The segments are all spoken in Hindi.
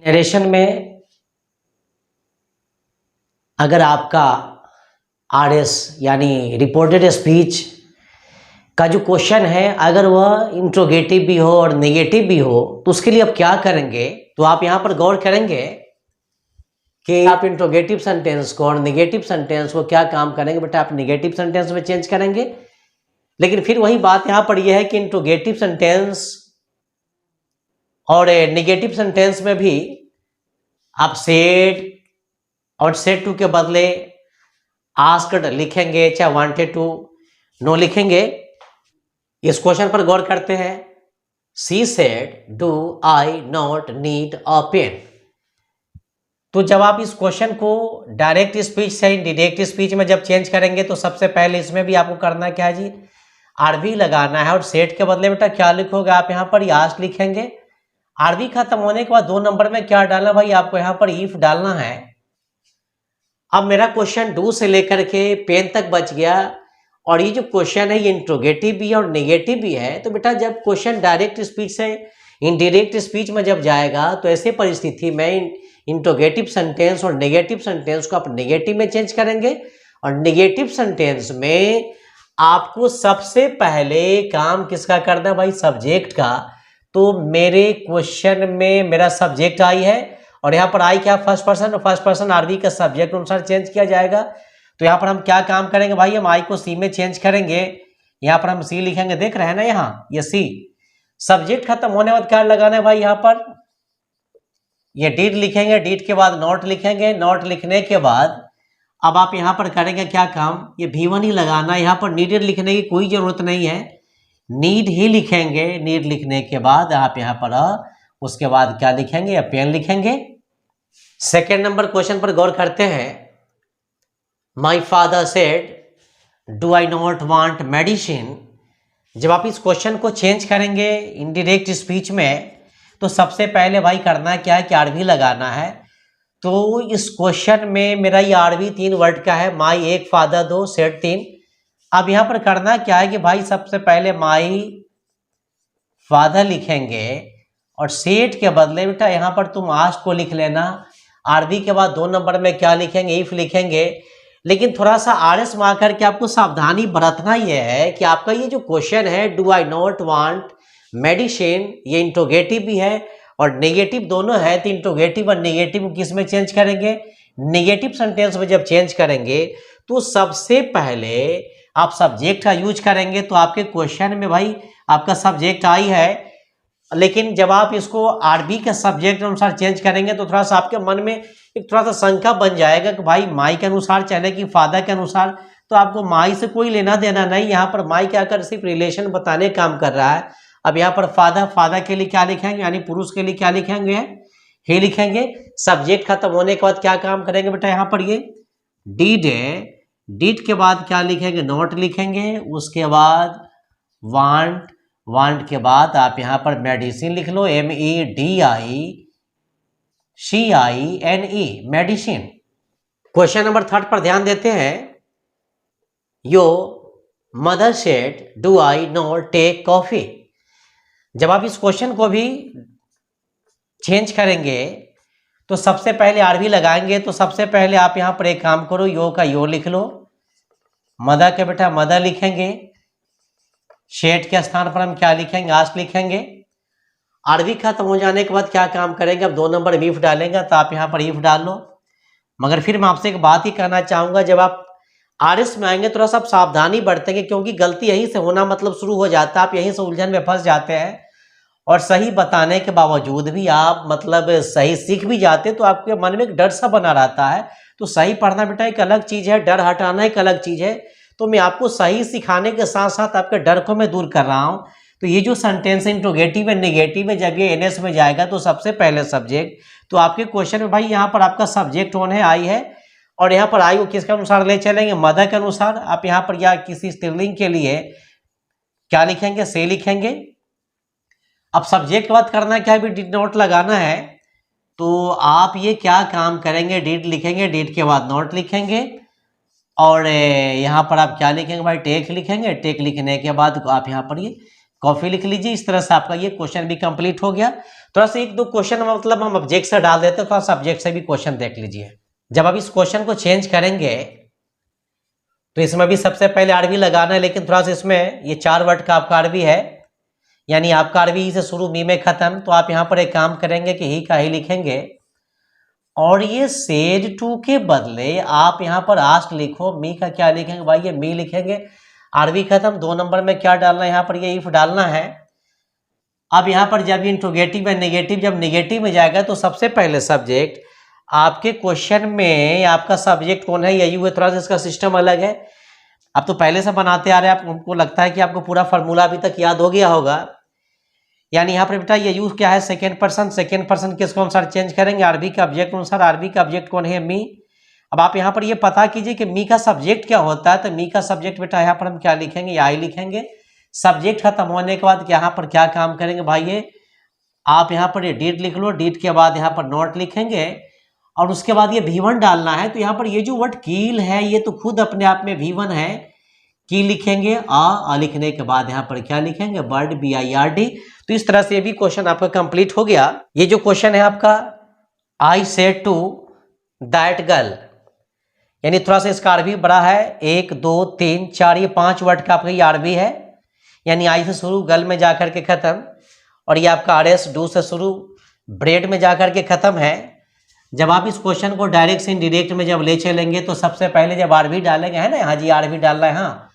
नरेशन में अगर आपका आरएस यानी रिपोर्टेड स्पीच का जो क्वेश्चन है अगर वह इंट्रोगेटिव भी हो और नेगेटिव भी हो तो उसके लिए आप क्या करेंगे, तो आप यहाँ पर गौर करेंगे कि आप इंट्रोगेटिव सेंटेंस को और नेगेटिव सेंटेंस को क्या काम करेंगे। बेटा आप नेगेटिव सेंटेंस में चेंज करेंगे, लेकिन फिर वही बात यहाँ पर यह है कि इंट्रोगेटिव सेंटेंस और नेगेटिव सेंटेंस में भी आप सेड और सेड टू के बदले आस्क्ड लिखेंगे, चाहे वांटेड टू नो लिखेंगे। इस क्वेश्चन पर गौर करते हैं। She said do I not need a pen. तो जब आप इस क्वेश्चन को डायरेक्ट स्पीच से इंडायरेक्ट स्पीच में जब चेंज करेंगे तो सबसे पहले इसमें भी आपको करना क्या है जी, आरवी लगाना है। और सेड के बदले बेटा क्या लिखोगे आप यहाँ पर आस्क्ड लिखेंगे। आरवी खत्म होने के बाद 2 नंबर में क्या डालना भाई, आपको यहाँ पर इफ डालना है। अब मेरा क्वेश्चन डू से लेकर के पेन तक बच गया, और ये जो क्वेश्चन है ये इंट्रोगेटिव भी है और नेगेटिव भी है। तो बेटा जब क्वेश्चन डायरेक्ट स्पीच से इनडायरेक्ट स्पीच में जब जाएगा तो ऐसे परिस्थिति में इंट्रोगेटिव सेंटेंस और नेगेटिव सेंटेंस को आप नेगेटिव में चेंज करेंगे। और नेगेटिव सेंटेंस में आपको सबसे पहले काम किसका करना है भाई, सब्जेक्ट का। तो मेरे क्वेश्चन में मेरा सब्जेक्ट आई है और यहाँ पर आई क्या, फर्स्ट पर्सन, और फर्स्ट पर्सन आरवी का सब्जेक्ट अनुसार चेंज किया जाएगा। तो यहाँ पर हम क्या काम करेंगे भाई, हम आई को सी में चेंज करेंगे। यहाँ पर हम सी लिखेंगे, देख रहे हैं ना यहाँ ये सी। सब्जेक्ट खत्म होने के बाद क्या लगाना है भाई, यहाँ पर ये डीड लिखेंगे, डीड के बाद नॉट लिखेंगे। नॉट लिखने के बाद अब आप यहाँ पर करेंगे क्या काम, ये V1 ही लगाना है। यहाँ पर नीडेड लिखने की कोई जरूरत नहीं है, नीड ही लिखेंगे। नीड लिखने के बाद आप यहाँ पर उसके बाद क्या लिखेंगे, या पेन लिखेंगे। सेकेंड नंबर क्वेश्चन पर गौर करते हैं। My father said do I not want medicine. जब आप इस क्वेश्चन को चेंज करेंगे इनडायरेक्ट स्पीच में तो सबसे पहले भाई करना क्या है कि आरवी लगाना है। तो इस क्वेश्चन में मेरा ये आरवी 3 वर्ड का है, माई 1, फादर 2, सेड 3। अब यहाँ पर करना क्या है कि भाई सबसे पहले माई फादर लिखेंगे और सेड के बदले बेटा यहाँ पर तुम आस्क्ड को लिख लेना। आरवी के बाद 2 नंबर में क्या लिखेंगे, इफ लिखेंगे। लेकिन थोड़ा सा आरएस मार करके आपको सावधानी बरतना यह है कि आपका ये जो क्वेश्चन है do I not want medicine, ये इंट्रोगेटिव भी है और नेगेटिव दोनों है। तो इंट्रोगेटिव और नेगेटिव किस में चेंज करेंगे, नेगेटिव सेंटेंस में जब चेंज करेंगे तो सबसे पहले आप सब्जेक्ट का यूज करेंगे। तो आपके क्वेश्चन में भाई आपका सब्जेक्ट आई है, लेकिन जब आप इसको आरबी के सब्जेक्ट अनुसार चेंज करेंगे तो थोड़ा सा आपके मन में एक थोड़ा सा शंका बन जाएगा कि भाई माई के अनुसार चले कि फादर के अनुसार। तो आपको माई से कोई लेना देना नहीं, यहाँ पर माई क्या कर सिर्फ रिलेशन बताने काम कर रहा है। अब यहाँ पर फादर, फादर के लिए क्या लिखेंगे, यानी पुरुष के लिए क्या लिखेंगे, ही लिखेंगे। सब्जेक्ट खत्म होने के बाद क्या काम करेंगे बेटा, यहाँ पर ये डीड है, डीड के बाद क्या लिखेंगे, नॉट लिखेंगे। उसके बाद वांट, वांट के बाद आप यहाँ पर मेडिसिन लिख लो, MEDICINE, मेडिसिन। क्वेश्चन नंबर 3 पर ध्यान देते हैं। Yo mother said do I not take coffee. जब आप इस क्वेश्चन को भी चेंज करेंगे तो सबसे पहले आरवी लगाएंगे। तो सबसे पहले आप यहाँ पर एक काम करो, यो का यो लिख लो, मदर के बेटा मदर लिखेंगे। शेड के स्थान पर हम क्या लिखेंगे, आस्क्ड लिखेंगे। आरवी खत्म हो जाने के बाद क्या काम करेंगे, अब 2 नंबर इफ डालेंगे। तो आप यहाँ पर इफ डाल लो। मगर फिर मैं आपसे एक बात ही कहना चाहूंगा, जब आप आरएस में आएंगे थोड़ा सा आप सावधानी बरतेंगे, क्योंकि गलती यहीं से होना मतलब शुरू हो जाता है। आप यहीं से उलझन में फंस जाते हैं और सही बताने के बावजूद भी आप मतलब सही सीख भी जाते तो आपके मन में एक डर सा बना रहता है। तो सही पढ़ना बेटा एक अलग चीज है, डर हटाना एक अलग चीज है। तो मैं आपको सही सिखाने के साथ साथ आपके डर को मैं दूर कर रहा हूं। तो ये जो सेंटेंस इंट्रोगेटिव है नेगेटिव है, जब ये एनएस में जाएगा तो सबसे पहले सब्जेक्ट। तो आपके क्वेश्चन में भाई यहाँ पर आपका सब्जेक्ट कौन है, आई है। और यहाँ पर आई को किसके अनुसार ले चलेंगे, मदर के अनुसार। आप यहाँ पर या किसी स्त्रीलिंग के लिए क्या लिखेंगे, से लिखेंगे। अब सब्जेक्ट बात करना क्या है, डिड नॉट लगाना है। तो आप ये क्या काम करेंगे, डिड लिखेंगे, डिड के बाद नॉट लिखेंगे। और यहाँ पर आप क्या लिखेंगे भाई, टेक लिखेंगे। टेक लिखने के बाद आप यहाँ पर ये कॉफी लिख लीजिए। इस तरह से आपका ये क्वेश्चन भी कंप्लीट हो गया। थोड़ा सा एक दो क्वेश्चन मतलब हम ऑब्जेक्ट से डाल देते हैं, थोड़ा सा ऑब्जेक्ट से भी क्वेश्चन देख लीजिए। जब आप इस क्वेश्चन को चेंज करेंगे तो इसमें भी सबसे पहले आरबी लगाना है, लेकिन थोड़ा सा इसमें ये 4 वर्ड का आपका आरबी है, यानी आपका आरबी से शुरू, मी में खत्म। तो आप यहाँ पर एक काम करेंगे कि ही का ही लिखेंगे और ये सेड टू के बदले आप यहाँ पर आस्क लिखो। मी का क्या लिखेंगे भाई, ये मी लिखेंगे, आरबी खत्म। 2 नंबर में क्या डालना है, यहाँ पर ये इफ डालना है। अब यहाँ पर जब इंट्रोगेटिव है नेगेटिव, जब नेगेटिव में जाएगा तो सबसे पहले सब्जेक्ट आपके क्वेश्चन में आपका सब्जेक्ट कौन है, यही हुआ। थोड़ा सा इसका सिस्टम अलग है, अब तो पहले से बनाते आ रहे हैं, आपको लगता है कि आपको पूरा फार्मूला अभी तक याद हो गया होगा। यानी यहाँ पर बेटा ये यूज क्या है, सेकेंड पर्सन। सेकेंड पर्सन किसके अनुसार चेंज करेंगे, आरबी का ऑब्जेक्ट अनुसार। आरबी का ऑब्जेक्ट कौन है, मी। अब आप यहाँ पर ये पता कीजिए कि मी का सब्जेक्ट क्या होता है। तो मी का सब्जेक्ट बेटा यहाँ पर हम क्या लिखेंगे, आई लिखेंगे। सब्जेक्ट खत्म होने के बाद यहाँ पर क्या काम करेंगे भाई, ये आप यहाँ पर ये डीड लिख लो। डीड के बाद यहाँ पर नॉट लिखेंगे और उसके बाद ये V1 डालना है। तो यहाँ पर ये जो वर्ड कील है ये तो खुद अपने आप में V1 है, की लिखेंगे। आ लिखने के बाद यहाँ पर क्या लिखेंगे, बर्ड, BIRD। तो इस तरह से ये भी क्वेश्चन आपका कंप्लीट हो गया। ये जो क्वेश्चन है आपका, I said to that girl, यानी थोड़ा सा इसका आरबी बड़ा है, 1 2 3 4, ये 5 वर्ड का आपका ये आरबी है। यानी आई से शुरू, गर्ल में जाकर के खत्म, और ये आपका RS डू से शुरू, ब्रेड में जाकर के खत्म है। जब आप इस क्वेश्चन को डायरेक्ट से इनडायरेक्ट में जब ले चलेंगे तो सबसे पहले जब आरबी डालेंगे, है ना, यहाँ जी आरबी डाल रहा है, हाँ,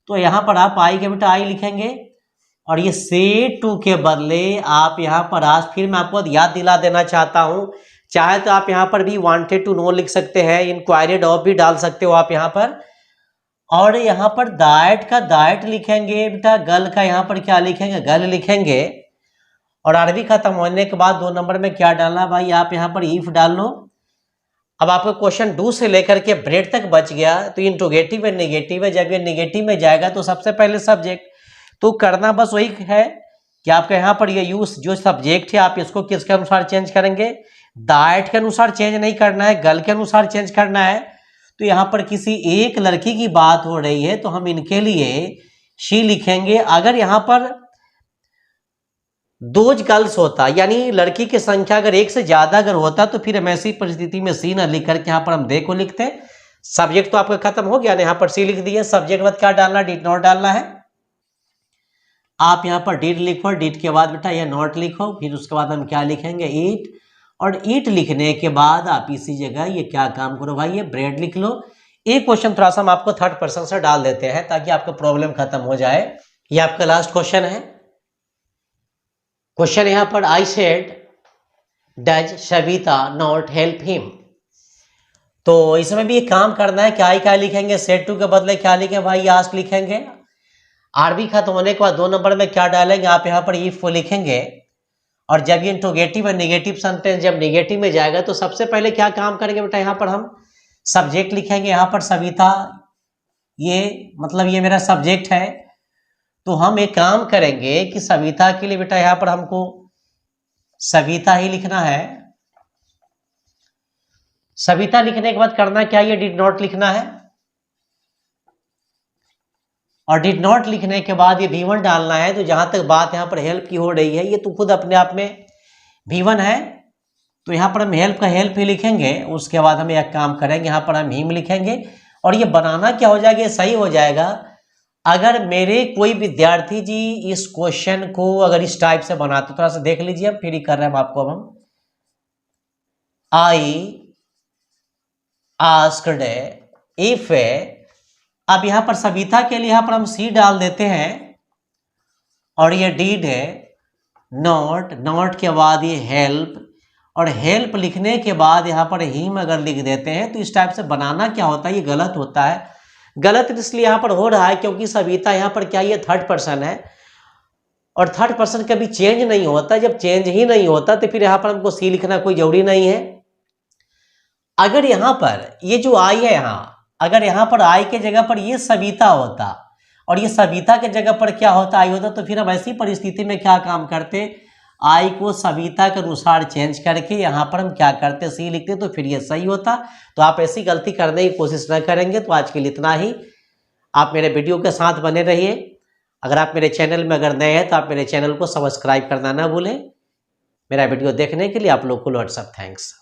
तो यहाँ पर आप आई के बेटा आई लिखेंगे और ये सेड टू के बदले आप यहाँ पर आज, फिर मैं आपको याद दिला देना चाहता हूँ, चाहे तो आप यहाँ पर भी वांटेड टू नो लिख सकते हैं, इंक्वायरीड ऑफ भी डाल सकते हो आप यहाँ पर। और यहाँ पर दैट का दैट लिखेंगे बेटा, गर्ल का यहाँ पर क्या लिखेंगे, गर्ल लिखेंगे। और आरबी खत्म होने के बाद 2 नंबर में क्या डालना भाई, आप यहाँ पर इफ डाल लो। अब आपका क्वेश्चन डू से लेकर के ब्रेड तक बच गया। तो इंट्रोगेटिव है नेगेटिव है, जब ये नेगेटिव में जाएगा तो सबसे पहले सब्जेक्ट, तो करना बस वही है कि आपका यहाँ पर ये यूज जो सब्जेक्ट है आप इसको किसके अनुसार चेंज करेंगे, दैट के अनुसार चेंज नहीं करना है, गर्ल के अनुसार चेंज करना है। तो यहाँ पर किसी एक लड़की की बात हो रही है तो हम इनके लिए शी लिखेंगे। अगर यहाँ पर 2 गर्ल्स होता, यानी लड़की की संख्या अगर 1 से ज्यादा अगर होता, तो फिर हम ऐसी परिस्थिति में सी न लिख करके यहाँ पर हम दे को लिखते। सब्जेक्ट तो आपका खत्म हो गया ना, यहाँ पर सी लिख दिए। सब्जेक्ट बाद क्या डालना, डिड नॉट डालना है। आप यहाँ पर डिड लिखो, डिड के बाद बेटा ये नॉट लिखो, फिर उसके बाद हम क्या लिखेंगे, ईट। और ईट लिखने के बाद आप इसी जगह ये क्या काम करो भाई, ये ब्रेड लिख लो। एक क्वेश्चन थोड़ा सा हम आपको थर्ड पर्सन से डाल देते हैं ताकि आपका प्रॉब्लम खत्म हो जाए। ये आपका लास्ट क्वेश्चन है। क्वेश्चन यहाँ पर, I said does Savita not help him. तो इसमें भी एक काम करना है कि आई क्या लिखेंगे, सेड टू के बदले क्या लिखेंगे भाई, आस्क लिखेंगे। आरबी खत्म होने के बाद 2 नंबर में क्या डालेंगे, आप यहाँ पर इफ लिखेंगे। और जब ये इंट्रोगेटिव है नेगेटिव सेंटेंस जब नेगेटिव में जाएगा तो सबसे पहले क्या काम करेंगे बेटा, यहाँ पर हम सब्जेक्ट लिखेंगे। यहाँ पर सविता, ये मतलब ये मेरा सब्जेक्ट है, तो हम एक काम करेंगे कि सविता के लिए बेटा यहाँ पर हमको सविता ही लिखना है। सविता लिखने के बाद करना क्या, ये डिड नॉट लिखना है। और डिड नॉट लिखने के बाद ये V1 डालना है। तो जहां तक बात यहाँ पर हेल्प की हो रही है, ये तो खुद अपने आप में V1 है, तो यहाँ पर हम हेल्प का हेल्प ही लिखेंगे। उसके बाद हम एक काम करेंगे, यहाँ पर हम हिम लिखेंगे। और ये बनाना क्या हो जाएगा, सही हो जाएगा अगर मेरे कोई विद्यार्थी जी इस क्वेश्चन को अगर इस टाइप से बनाते। थोड़ा सा देख लीजिए, हम फिर ही कर रहे हैं आपको। अब हम आई आस्क्ड इफ, अब यहां पर सविता के लिए यहां पर हम सी डाल देते हैं। और ये डीड है नॉट, नॉट के बाद ये हेल्प, और हेल्प लिखने के बाद यहां पर हिम अगर लिख देते हैं तो इस टाइप से बनाना क्या होता है, ये गलत होता है। गलत इसलिए यहां पर हो रहा है क्योंकि सविता यहां पर क्या, ये थर्ड पर्सन है, और थर्ड पर्सन कभी चेंज नहीं होता। जब चेंज ही नहीं होता तो फिर यहां पर हमको सी लिखना कोई जरूरी नहीं है। अगर यहां पर ये जो आई है, यहाँ अगर यहाँ पर आई के जगह पर ये सविता होता और ये सविता के जगह पर क्या होता, आई होता, तो फिर हम ऐसी परिस्थिति में क्या काम करते, आई को सविता के अनुसार चेंज करके यहाँ पर हम क्या करते, सी लिखते, तो फिर ये सही होता। तो आप ऐसी गलती करने की कोशिश न करेंगे। तो आज के लिए इतना ही। आप मेरे वीडियो के साथ बने रहिए। अगर आप मेरे चैनल में अगर नए हैं तो आप मेरे चैनल को सब्सक्राइब करना ना भूलें। मेरा वीडियो देखने के लिए आप लोग को लॉट्स ऑफ थैंक्स।